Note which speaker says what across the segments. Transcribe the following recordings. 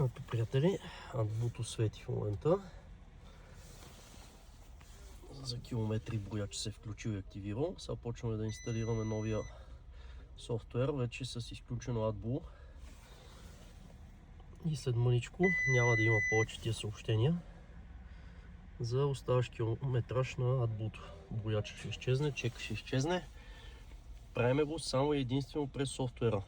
Speaker 1: Ето, приятели, AdBlue свети в момента. За километри брояч се е включил и активирал. Сега почваме да инсталираме новия софтуер, вече с изключено AdBlue. И след мъничко няма да има повече тия съобщения за оставащ километраж на AdBlue. Броячът ще изчезне, чека ще изчезне. Правиме го само и единствено през софтуера.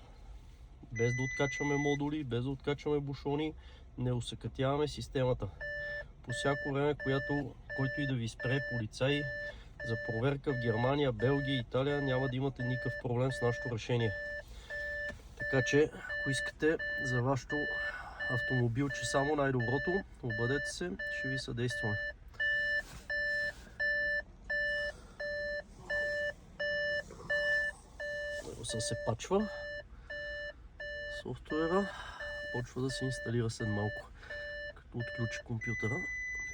Speaker 1: Без да откачваме модули, без да откачваме бушони, не усъкътяваме системата. По всяко време, който и да ви спре полицай за проверка в Германия, Белгия, Италия, няма да имате никакъв проблем с нашето решение. Така че, ако искате за вашето автомобилче само най-доброто, обадете се, ще ви съдействаме. Се пачва софтуера, почва да се инсталира след малко. Като отключи компютъра,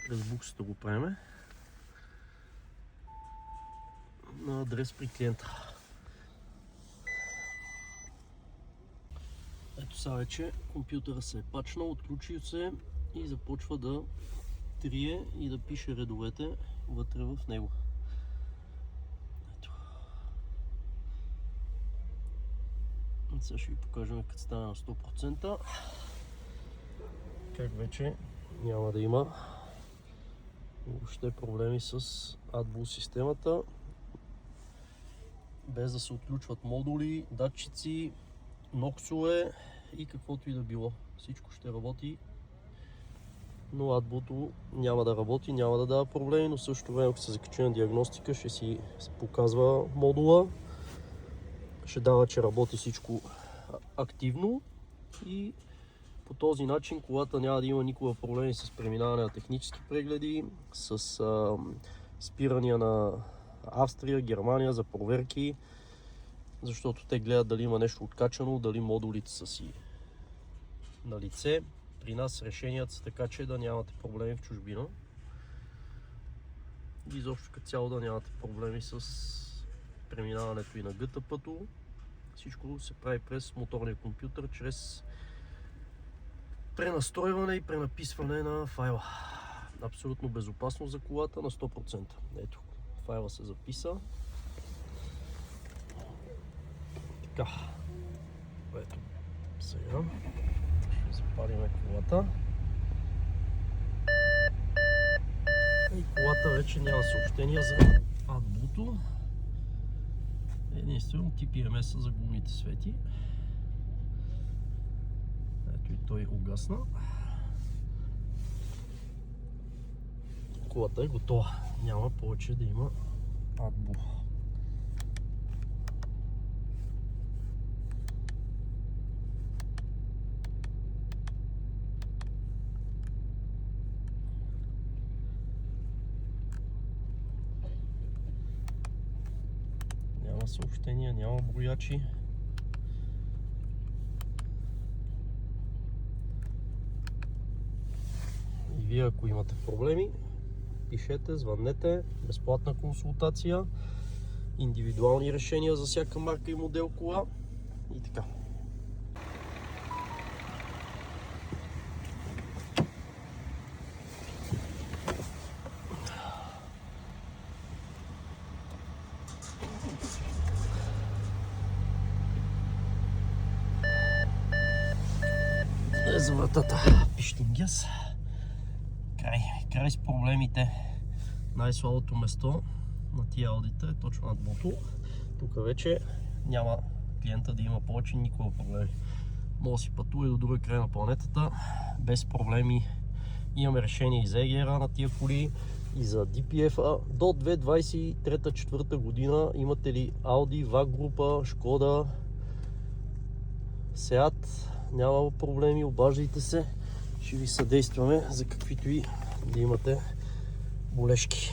Speaker 1: през буксата го правиме на адрес при клиента. Ето сега вече компютъра се е пачнал, отключи се и започва да трие и да пише редовете вътре в него. Сега ще ви покажем като стане на 100%, как вече няма да има въобще проблеми с AdBlue системата, без да се отключват модули, датчици, ноксове и каквото и да било. Всичко ще работи, но AdBlue няма да работи, няма да дава проблеми, но също време, ако се закачи на диагностика, ще си показва модула. Ще дава, че работи всичко активно и по този начин колата няма да има никога проблеми с преминаване на технически прегледи, с спирания на Австрия, Германия за проверки, защото те гледат дали има нещо откачано, дали модулите са си на лице. При нас решенията са така, че да нямате проблеми в чужбина и изобщо като цяло да нямате проблеми с преминаването и на ГТП-то. Всичко се прави през моторния компютър, чрез пренастройване и пренаписване на файла. Абсолютно безопасно за колата на 100%. Ето, файла се записа. Така. Ето, сега ще запалим колата. И колата вече няма съобщения за AdBlue. Единствено TPMS за гумите свети. Ето и той угасна. Колата е готова. Няма повече да има AdBlue. Няма съобщения, няма броячи. И вие, ако имате проблеми, пишете, звъннете, безплатна консултация, индивидуални решения за всяка марка и модел кола и така. За вратата пищингяс. Край с проблемите. Най-слабото место на тия аудита е точно AdBlue. Тук вече няма клиента да има повече никога проблеми. Може да си пътува и до друга край на планетата без проблеми. Имаме решение и за EGR на тия коли, и за DPF-а. До 2023-2024 година имате ли Audi, VAG група, Шкода, Seat, няма проблеми, обаждайте се, ще ви съдействаме за каквито и да имате болешки.